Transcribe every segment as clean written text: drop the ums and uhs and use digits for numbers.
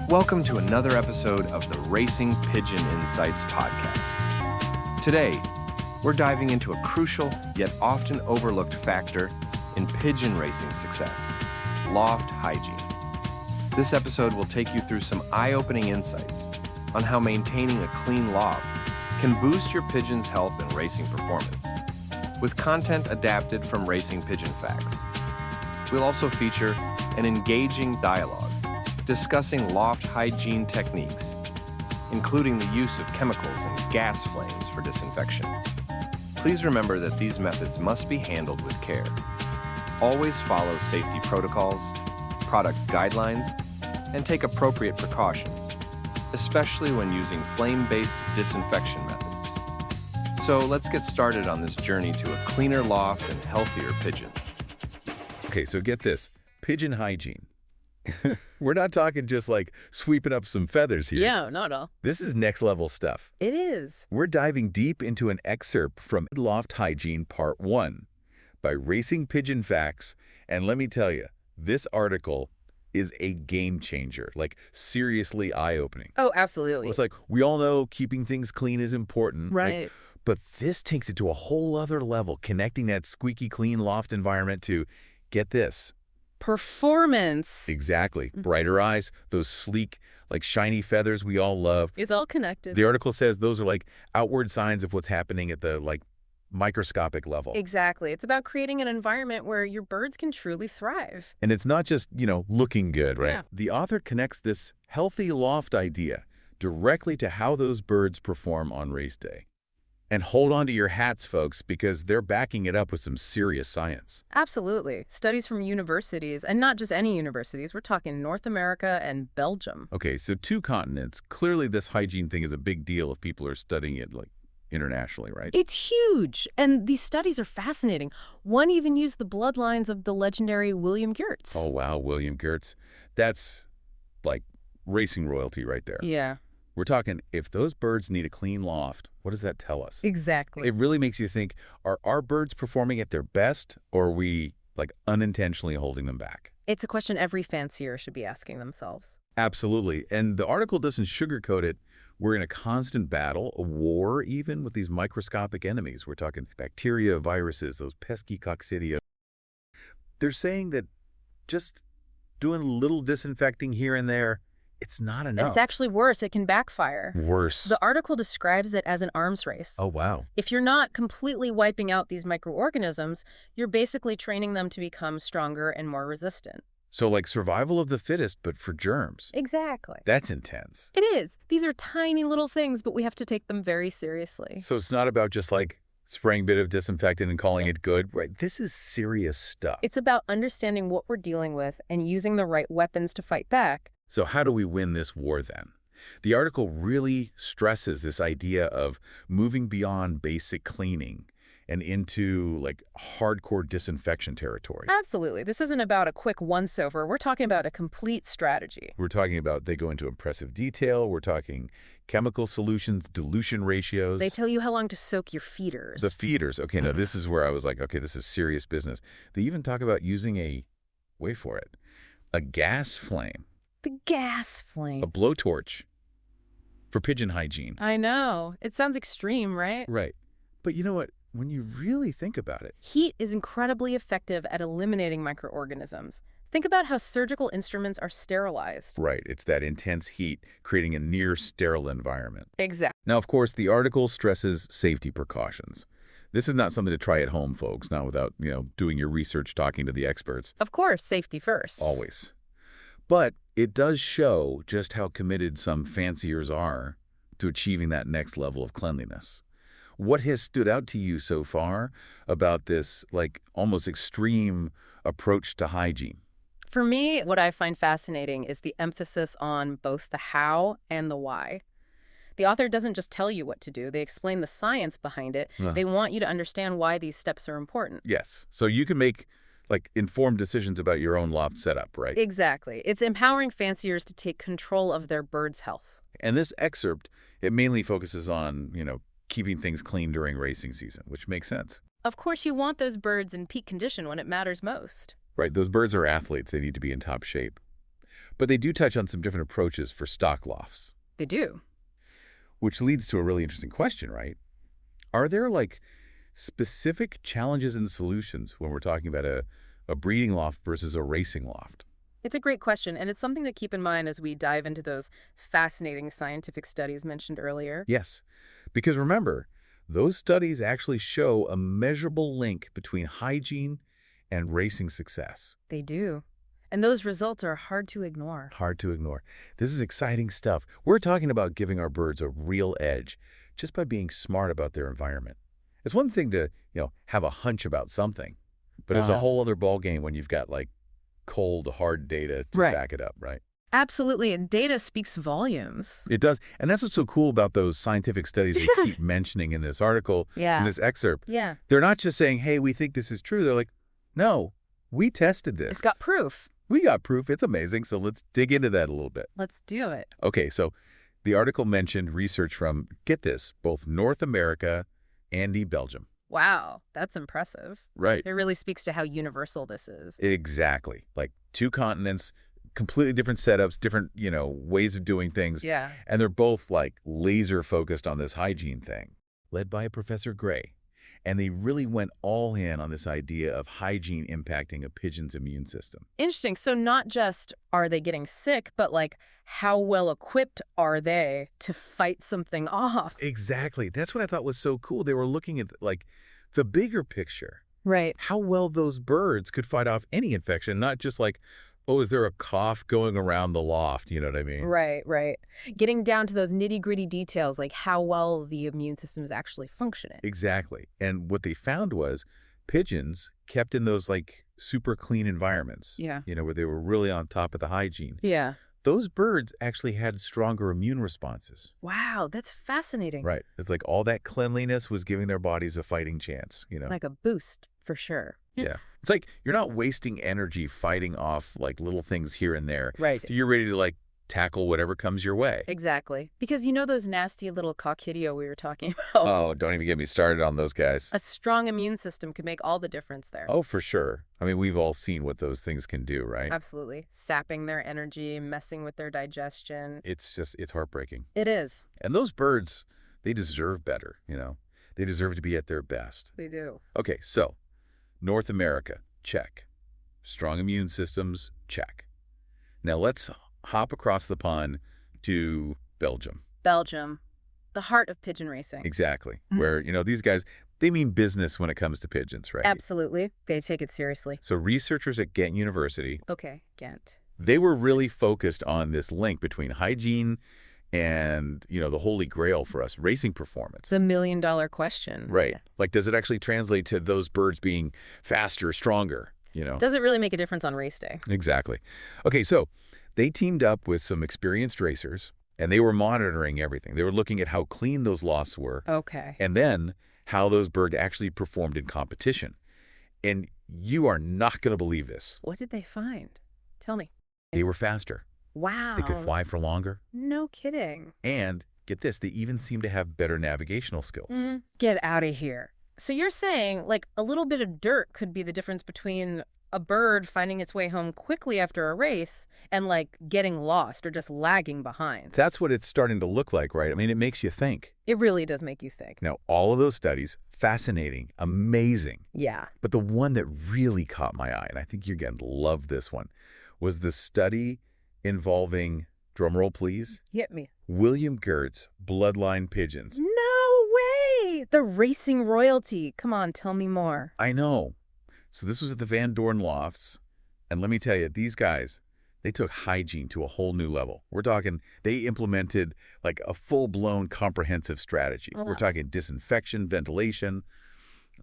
Welcome to another episode of the Racing Pigeon Insights Podcast. Today, we're diving into a crucial yet often overlooked factor in pigeon racing success: loft hygiene. This episode will take you through some eye-opening insights on how maintaining a clean loft can boost your pigeon's health and racing performance, with content adapted from Racing Pigeon Facts. We'll also feature an engaging dialogue discussing loft hygiene techniques, including the use of chemicals and gas flames for disinfection. Please remember that these methods must be handled with care. Always follow safety protocols, product guidelines, and take appropriate precautions, especially when using flame-based disinfection methods. So let's get started on this journey to a cleaner loft and healthier pigeons. Okay, so get this. Pigeon hygiene. We're not talking just like sweeping up some feathers here. Yeah, not at all. This is next level stuff. It is. We're diving deep into an excerpt from Loft Hygiene Part One by Racing Pigeon Facts. And let me tell you, this article is a game changer, like seriously eye-opening. Oh, absolutely. It's like, we all know keeping things clean is important. Right. But this takes it to a whole other level, connecting that squeaky clean loft environment to, get this, performance. Exactly. Brighter eyes, those sleek, like shiny feathers we all love. It's all connected. The article says those are like outward signs of what's happening at the microscopic level. Exactly. It's about creating an environment where your birds can truly thrive. And it's not just, looking good, right? Yeah. The author connects this healthy loft idea directly to how those birds perform on race day. And hold on to your hats, folks, because they're backing it up with some serious science. Absolutely. Studies from universities, and not just any universities. We're talking North America and Belgium. Okay, so 2 continents. Clearly this hygiene thing is a big deal if people are studying it internationally, right? It's huge. And these studies are fascinating. One even used the bloodlines of the legendary William Geertz. Oh, wow, William Geertz. That's like racing royalty right there. Yeah. We're talking, if those birds need a clean loft, what does that tell us? Exactly. It really makes you think, are our birds performing at their best, or are we unintentionally holding them back? It's a question every fancier should be asking themselves. Absolutely. And the article doesn't sugarcoat it. We're in a constant battle, a war even, with these microscopic enemies. We're talking bacteria, viruses, those pesky coccidia. They're saying that just doing a little disinfecting here and there, it's not enough. It's actually worse. It can backfire. Worse. The article describes it as an arms race. Oh, wow. If you're not completely wiping out these microorganisms, you're basically training them to become stronger and more resistant. So like survival of the fittest, but for germs. Exactly. That's intense. It is. These are tiny little things, but we have to take them very seriously. So it's not about just spraying a bit of disinfectant and calling it good, right? This is serious stuff. It's about understanding what we're dealing with and using the right weapons to fight back. So how do we win this war then? The article really stresses this idea of moving beyond basic cleaning and into hardcore disinfection territory. Absolutely. This isn't about a quick once-over. We're talking about a complete strategy. We're talking about they go into impressive detail. We're talking chemical solutions, dilution ratios. They tell you how long to soak your feeders. The feeders. Okay, now this is where I was like, okay, this is serious business. They even talk about using wait for it, a gas flame. The gas flame. A blowtorch for pigeon hygiene. I know. It sounds extreme, right? Right. But you know what? When you really think about it, heat is incredibly effective at eliminating microorganisms. Think about how surgical instruments are sterilized. Right. It's that intense heat creating a near-sterile environment. Exactly. Now, of course, the article stresses safety precautions. This is not something to try at home, folks, not without, doing your research, talking to the experts. Of course, safety first. Always. But it does show just how committed some fanciers are to achieving that next level of cleanliness. What has stood out to you so far about this, almost extreme approach to hygiene? For me, what I find fascinating is the emphasis on both the how and the why. The author doesn't just tell you what to do. They explain the science behind it. They want you to understand why these steps are important. Yes. So you can make informed decisions about your own loft setup, right? Exactly. It's empowering fanciers to take control of their birds' health. And this excerpt, it mainly focuses on, keeping things clean during racing season, which makes sense. Of course, you want those birds in peak condition when it matters most. Right. Those birds are athletes. They need to be in top shape. But they do touch on some different approaches for stock lofts, They do. which leads to a really interesting question, right? Are there like specific challenges and solutions when we're talking about a breeding loft versus a racing loft? It's a great question, and it's something to keep in mind as we dive into those fascinating scientific studies mentioned earlier. Yes, because remember, those studies actually show a measurable link between hygiene and racing success. They do. And those results are hard to ignore. Hard to ignore. This is exciting stuff. We're talking about giving our birds a real edge just by being smart about their environment. It's one thing to, have a hunch about something, but it's a whole other ballgame when you've got like cold, hard data to back it up, right? Absolutely, and data speaks volumes. It does. And that's what's so cool about those scientific studies we keep mentioning in this article, in this excerpt. Yeah. They're not just saying, hey, we think this is true. They're like, no, we tested this. It's got proof. We got proof. It's amazing. So let's dig into that a little bit. Let's do it. Okay, so the article mentioned research from, get this, both North America and Belgium. Wow, that's impressive. Right. It really speaks to how universal this is. Exactly. Like 2 continents, completely different setups, different, ways of doing things. Yeah. And they're both like laser focused on this hygiene thing, led by Professor Gray. And they really went all in on this idea of hygiene impacting a pigeon's immune system. Interesting. So not just are they getting sick, but like how well equipped are they to fight something off? Exactly. That's what I thought was so cool. They were looking at like the bigger picture. Right. How well those birds could fight off any infection, not just like, oh, is there a cough going around the loft? You know what I mean? Right. Getting down to those nitty-gritty details, like how well the immune system is actually functioning. Exactly. And what they found was pigeons kept in those like super clean environments, where they were really on top of the hygiene. Yeah. Those birds actually had stronger immune responses. Wow, that's fascinating. Right. It's like all that cleanliness was giving their bodies a fighting chance, Like a boost, for sure. Yeah. It's like you're not wasting energy fighting off like little things here and there. Right. So you're ready to like tackle whatever comes your way. Exactly. Because those nasty little coccidio we were talking about? Oh, don't even get me started on those guys. A strong immune system could make all the difference there. Oh, for sure. I mean, we've all seen what those things can do, right? Absolutely. Sapping their energy, messing with their digestion. It's heartbreaking. It is. And those birds, they deserve better, They deserve to be at their best. They do. Okay, so North America, check. Strong immune systems, check. Now let's hop across the pond to Belgium. Belgium, the heart of pigeon racing. Exactly. Where, these guys, they mean business when it comes to pigeons, right? Absolutely. They take it seriously. So researchers at Ghent University, Okay, Ghent. they were really focused on this link between hygiene and, the holy grail for us, racing performance. The million-dollar question. Right. Like, does it actually translate to those birds being faster, stronger, Does it really make a difference on race day? Exactly. Okay, so they teamed up with some experienced racers, and they were monitoring everything. They were looking at how clean those lofts were. Okay. And then how those birds actually performed in competition. And you are not going to believe this. What did they find? Tell me. They were faster. Wow. They could fly for longer. No kidding. And get this, they even seem to have better navigational skills. Get out of here. So you're saying like a little bit of dirt could be the difference between a bird finding its way home quickly after a race and like getting lost or just lagging behind. That's what it's starting to look like, right? I mean, it makes you think. It really does make you think. Now, all of those studies, fascinating, amazing. Yeah. But the one that really caught my eye, and I think you're going to love this one, was the study involving, drumroll please, Hit me. William Gert's bloodline pigeons. No way! The racing royalty. Come on, tell me more. I know. So this was at the Van Dorn Lofts, and let me tell you, these guys, they took hygiene to a whole new level. We're talking, they implemented like a full-blown comprehensive strategy. We're talking disinfection, ventilation.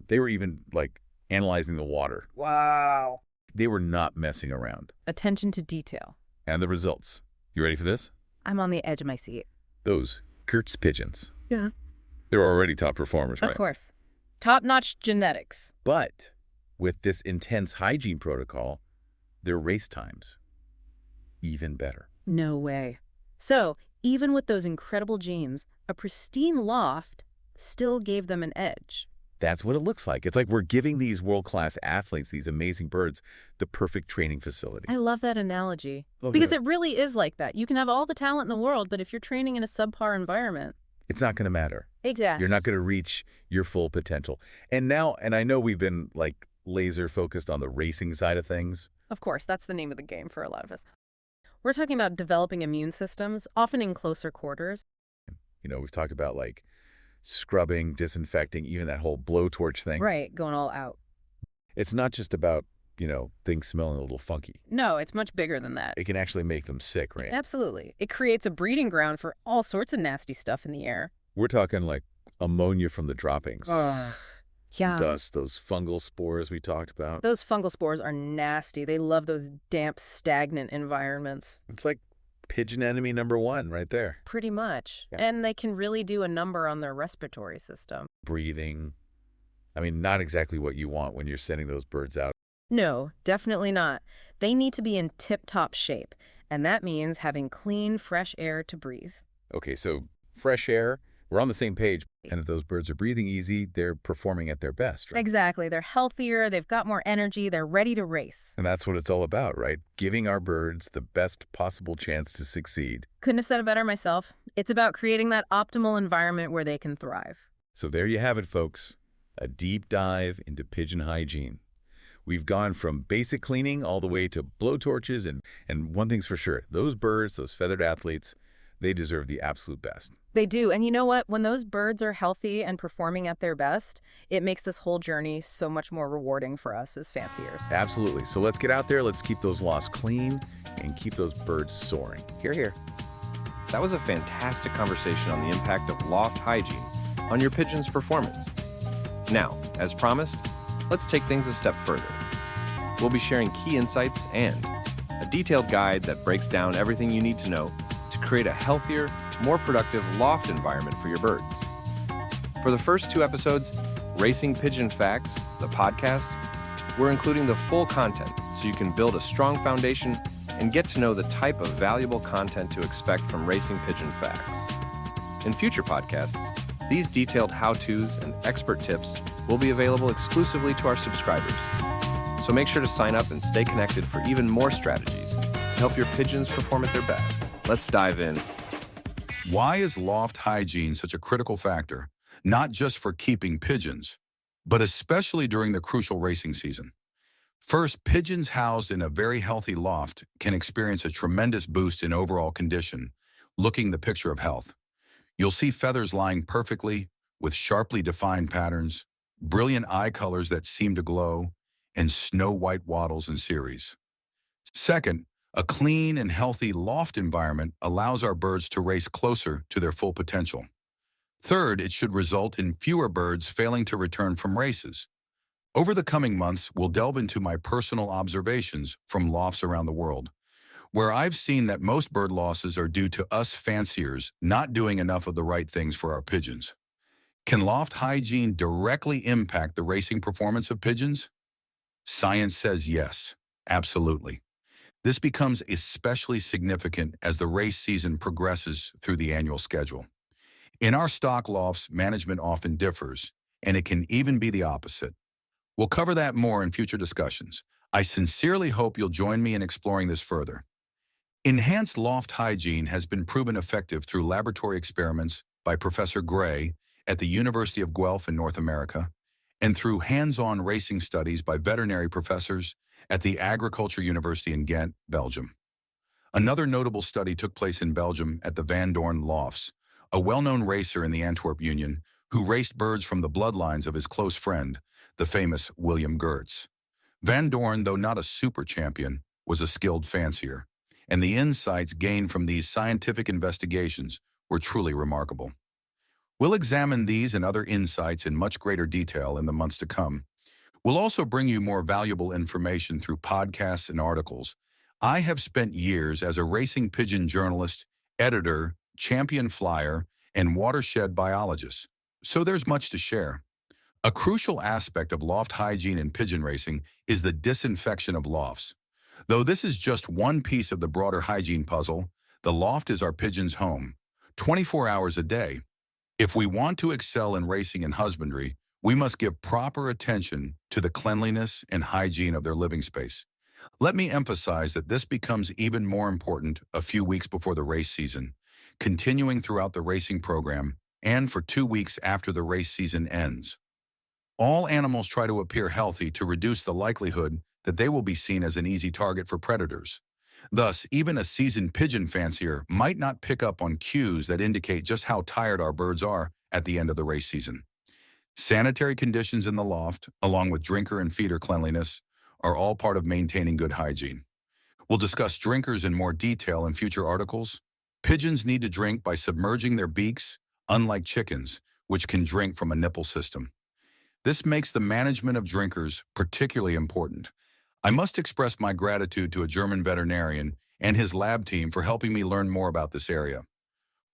They were even like analyzing the water. Wow. They were not messing around. Attention to detail. And the results. You ready for this? I'm on the edge of my seat. Those Gert's pigeons. Yeah. They're already top performers, right? Of course. Top-notch genetics. But with this intense hygiene protocol, their race times, even better. No way. So, even with those incredible genes, a pristine loft still gave them an edge. That's what it looks like. It's like we're giving these world-class athletes, these amazing birds, the perfect training facility. I love that analogy. Love Because that. it really is like that. You can have all the talent in the world, but if you're training in a subpar environment. It's not going to matter. Exactly. You're not going to reach your full potential. And I know we've been like laser focused on the racing side of things. Of course, that's the name of the game for a lot of us. We're talking about developing immune systems, often in closer quarters. We've talked about like scrubbing, disinfecting, even that whole blowtorch thing. Right, going all out. It's not just about, things smelling a little funky. No, it's much bigger than that. It can actually make them sick, right? Absolutely. It creates a breeding ground for all sorts of nasty stuff in the air. We're talking like ammonia from the droppings. Yeah. Dust, those fungal spores we talked about. Those fungal spores are nasty. They love those damp, stagnant environments. It's like pigeon enemy number one right there. Pretty much. Yeah. And they can really do a number on their respiratory system. Breathing. I mean, not exactly what you want when you're sending those birds out. No, definitely not. They need to be in tip-top shape, and that means having clean, fresh air to breathe. Okay, so fresh air, we're on the same page. And if those birds are breathing easy, they're performing at their best, right? Exactly. They're healthier, they've got more energy, they're ready to race. And that's what it's all about, right? Giving our birds the best possible chance to succeed. Couldn't have said it better myself. It's about creating that optimal environment where they can thrive. So there you have it, folks. A deep dive into pigeon hygiene. We've gone from basic cleaning all the way to blowtorches, and one thing's for sure, those birds, those feathered athletes, they deserve the absolute best. They do. And you know what? When those birds are healthy and performing at their best, it makes this whole journey so much more rewarding for us as fanciers. Absolutely. So let's get out there, let's keep those lofts clean, and keep those birds soaring. Hear, hear. That was a fantastic conversation on the impact of loft hygiene on your pigeon's performance. Now, as promised, let's take things a step further. We'll be sharing key insights and a detailed guide that breaks down everything you need to know to create a healthier, more productive loft environment for your birds. For the first 2 episodes, Racing Pigeon Facts, the podcast, we're including the full content so you can build a strong foundation and get to know the type of valuable content to expect from Racing Pigeon Facts. In future podcasts, these detailed how-tos and expert tips will be available exclusively to our subscribers. So make sure to sign up and stay connected for even more strategies to help your pigeons perform at their best. Let's dive in. Why is loft hygiene such a critical factor, not just for keeping pigeons, but especially during the crucial racing season? First, pigeons housed in a very healthy loft can experience a tremendous boost in overall condition, looking the picture of health. You'll see feathers lying perfectly with sharply defined patterns, brilliant eye colors that seem to glow, and snow-white wattles and cirrus. Second, a clean and healthy loft environment allows our birds to race closer to their full potential. Third, it should result in fewer birds failing to return from races. Over the coming months, we'll delve into my personal observations from lofts around the world, where I've seen that most bird losses are due to us fanciers not doing enough of the right things for our pigeons. Can loft hygiene directly impact the racing performance of pigeons? Science says yes, absolutely. This becomes especially significant as the race season progresses through the annual schedule. In our stock lofts, management often differs, and it can even be the opposite. We'll cover that more in future discussions. I sincerely hope you'll join me in exploring this further. Enhanced loft hygiene has been proven effective through laboratory experiments by Professor Gray at the University of Guelph in North America, and through hands-on racing studies by veterinary professors at the Agriculture University in Ghent, Belgium. Another notable study took place in Belgium at the Van Doorn Lofts, a well-known racer in the Antwerp Union who raced birds from the bloodlines of his close friend, the famous William Gertz. Van Doorn, though not a super champion, was a skilled fancier, and the insights gained from these scientific investigations were truly remarkable. We'll examine these and other insights in much greater detail in the months to come. We'll also bring you more valuable information through podcasts and articles. I have spent years as a racing pigeon journalist, editor, champion flyer, and watershed biologist, so there's much to share. A crucial aspect of loft hygiene in pigeon racing is the disinfection of lofts. Though this is just one piece of the broader hygiene puzzle, the loft is our pigeon's home, 24 hours a day. If we want to excel in racing and husbandry, We must give proper attention to the cleanliness and hygiene of their living space. Let me emphasize that this becomes even more important a few weeks before the race season, continuing throughout the racing program, and for 2 weeks after the race season ends. All animals try to appear healthy to reduce the likelihood that they will be seen as an easy target for predators. Thus, even a seasoned pigeon fancier might not pick up on cues that indicate just how tired our birds are at the end of the race season. Sanitary conditions in the loft, along with drinker and feeder cleanliness, are all part of maintaining good hygiene. We'll discuss drinkers in more detail in future articles. Pigeons need to drink by submerging their beaks, unlike chickens, which can drink from a nipple system. This makes the management of drinkers particularly important. I must express my gratitude to a German veterinarian and his lab team for helping me learn more about this area.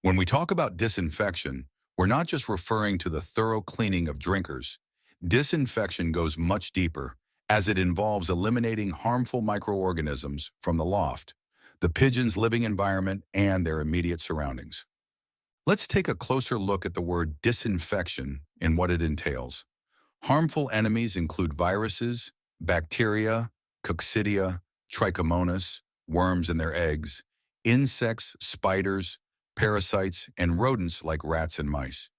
When we talk about disinfection, we're not just referring to the thorough cleaning of drinkers. Disinfection goes much deeper, as it involves eliminating harmful microorganisms from the loft, the pigeons' living environment, and their immediate surroundings. Let's take a closer look at the word disinfection and what it entails. Harmful enemies include viruses, bacteria, coccidia, trichomonas, worms and their eggs, insects, spiders, parasites, and rodents like rats and mice.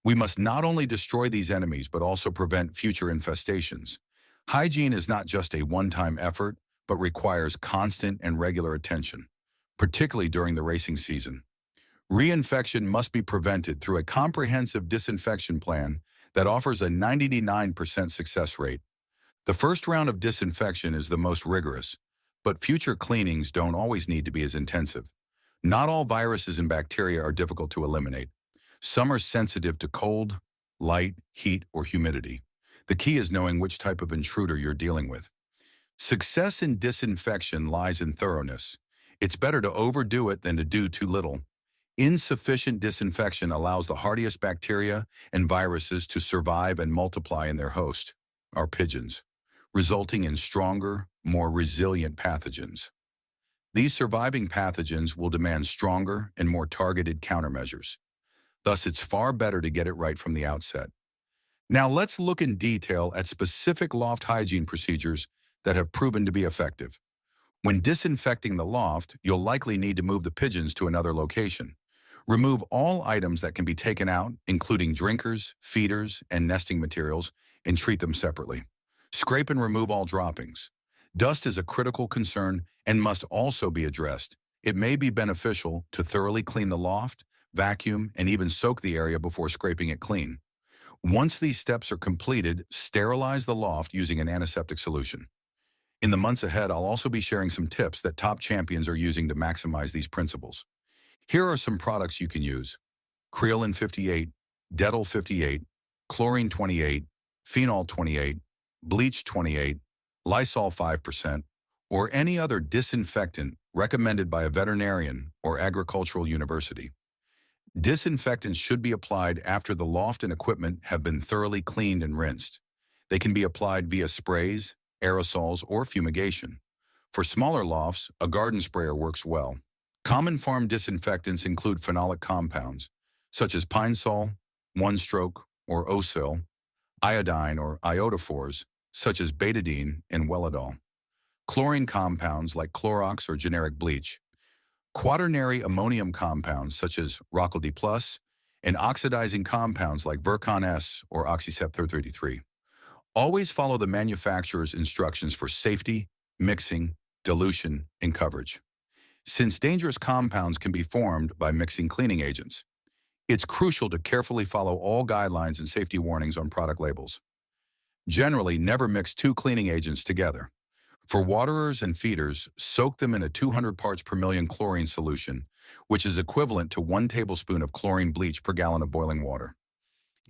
We must not only destroy these enemies but also prevent future infestations. Hygiene is not just a one-time effort, but requires constant and regular attention, particularly during the racing season. Reinfection must be prevented through a comprehensive disinfection plan that offers a 99% success rate. The first round of disinfection is the most rigorous, but future cleanings don't always need to be as intensive. Not all viruses and bacteria are difficult to eliminate. Some are sensitive to cold, light, heat, or humidity. The key is knowing which type of intruder you're dealing with. Success in disinfection lies in thoroughness. It's better to overdo it than to do too little. Insufficient disinfection allows the hardiest bacteria and viruses to survive and multiply in their host, our pigeons, resulting in stronger, more resilient pathogens. These surviving pathogens will demand stronger and more targeted countermeasures. Thus, it's far better to get it right from the outset. Now let's look in detail at specific loft hygiene procedures that have proven to be effective. When disinfecting the loft, you'll likely need to move the pigeons to another location. Remove all items that can be taken out, including drinkers, feeders, and nesting materials, and treat them separately. Scrape and remove all droppings. Dust is a critical concern and must also be addressed. It may be beneficial to thoroughly clean the loft, vacuum, and even soak the area before scraping it clean. Once these steps are completed, sterilize the loft using an antiseptic solution. In the months ahead, I'll also be sharing some tips that top champions are using to maximize these principles. Here are some products you can use: Creolin 58, Dettol 58, Chlorine 28, Phenol 28, Bleach 28, Lysol 5%, or any other disinfectant recommended by a veterinarian or agricultural university. Disinfectants should be applied after the loft and equipment have been thoroughly cleaned and rinsed. They can be applied via sprays, aerosols, or fumigation. For smaller lofts, a garden sprayer works well. Common farm disinfectants include phenolic compounds, such as pine sol, one-stroke, or Ocil, iodine or iodophores, such as betadine and Welladol, chlorine compounds like Clorox or generic bleach, quaternary ammonium compounds such as Rockel D+, and oxidizing compounds like Virkon S or Oxycept 33. Always follow the manufacturer's instructions for safety, mixing, dilution, and coverage. Since dangerous compounds can be formed by mixing cleaning agents, it's crucial to carefully follow all guidelines and safety warnings on product labels. Generally, never mix 2 cleaning agents together. For waterers and feeders, soak them in a 200 parts per million chlorine solution, which is equivalent to 1 tablespoon of chlorine bleach per gallon of boiling water.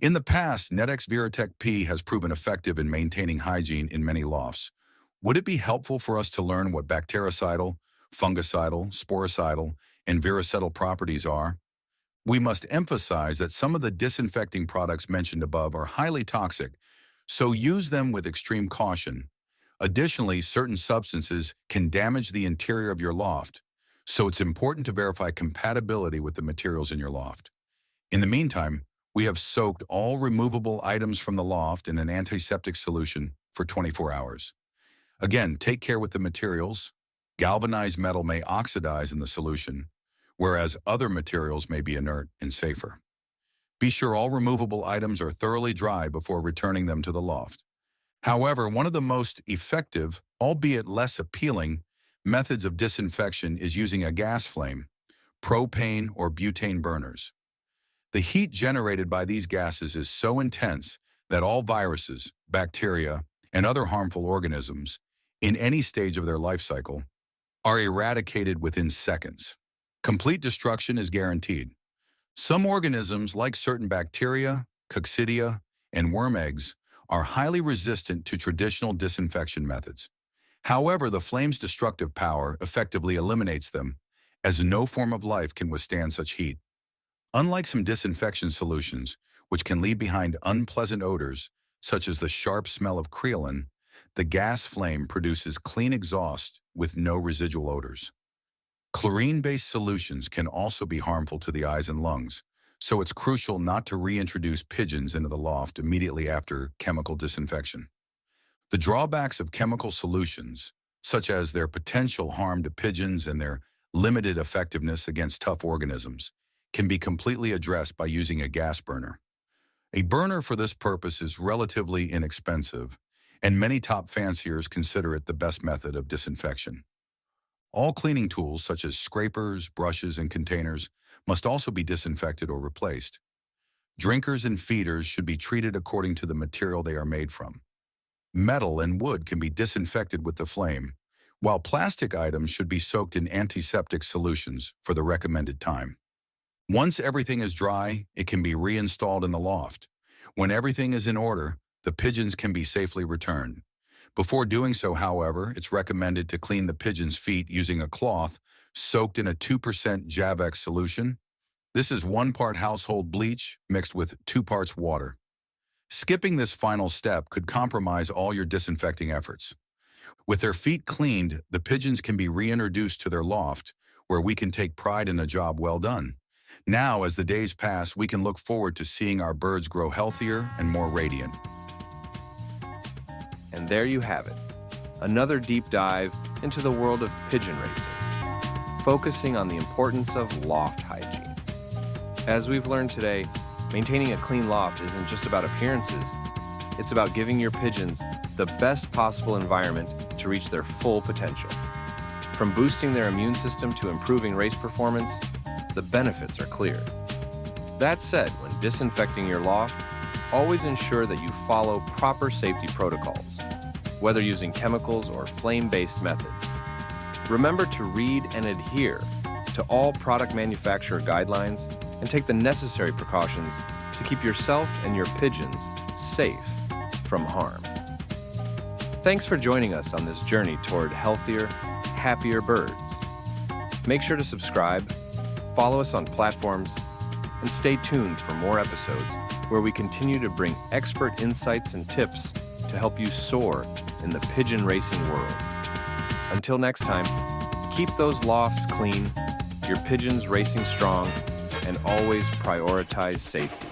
In the past, Netex Viratech P has proven effective in maintaining hygiene in many lofts. Would it be helpful for us to learn what bactericidal, fungicidal, sporicidal, and viricidal properties are? We must emphasize that some of the disinfecting products mentioned above are highly toxic, so use them with extreme caution. Additionally, certain substances can damage the interior of your loft, so it's important to verify compatibility with the materials in your loft. In the meantime, We have soaked all removable items from the loft in an antiseptic solution for 24 hours. Again, take care with the materials. Galvanized metal may oxidize in the solution, whereas other materials may be inert and safer. Be sure all removable items are thoroughly dry before returning them to the loft. However, one of the most effective, albeit less appealing, methods of disinfection is using a gas flame, propane or butane burners. The heat generated by these gases is so intense that all viruses, bacteria, and other harmful organisms, in any stage of their life cycle, are eradicated within seconds. Complete destruction is guaranteed. Some organisms, like certain bacteria, coccidia, and worm eggs, are highly resistant to traditional disinfection methods. However, the flame's destructive power effectively eliminates them, as no form of life can withstand such heat. Unlike some disinfection solutions, which can leave behind unpleasant odors, such as the sharp smell of creolin, the gas flame produces clean exhaust with no residual odors. Chlorine-based solutions can also be harmful to the eyes and lungs, so it's crucial not to reintroduce pigeons into the loft immediately after chemical disinfection. The drawbacks of chemical solutions, such as their potential harm to pigeons and their limited effectiveness against tough organisms, can be completely addressed by using a gas burner. A burner for this purpose is relatively inexpensive, and many top fanciers consider it the best method of disinfection. All cleaning tools, such as scrapers, brushes, and containers, must also be disinfected or replaced. Drinkers and feeders should be treated according to the material they are made from. Metal and wood can be disinfected with the flame, while plastic items should be soaked in antiseptic solutions for the recommended time. Once everything is dry, it can be reinstalled in the loft. When everything is in order, the pigeons can be safely returned. Before doing so, however, it's recommended to clean the pigeon's feet using a cloth soaked in a 2% Javex solution. This is 1 part household bleach mixed with 2 parts water. Skipping this final step could compromise all your disinfecting efforts. With their feet cleaned, the pigeons can be reintroduced to their loft, where we can take pride in a job well done. Now, as the days pass, we can look forward to seeing our birds grow healthier and more radiant. And there you have it, another deep dive into the world of pigeon racing, focusing on the importance of loft hygiene. As we've learned today, maintaining a clean loft isn't just about appearances, it's about giving your pigeons the best possible environment to reach their full potential. From boosting their immune system to improving race performance, the benefits are clear. That said, when disinfecting your loft, always ensure that you follow proper safety protocols, whether using chemicals or flame-based methods. Remember to read and adhere to all product manufacturer guidelines and take the necessary precautions to keep yourself and your pigeons safe from harm. Thanks for joining us on this journey toward healthier, happier birds. Make sure to subscribe, follow us on platforms, and stay tuned for more episodes where we continue to bring expert insights and tips to help you soar in the pigeon racing world. Until next time, keep those lofts clean, your pigeons racing strong, and always prioritize safety.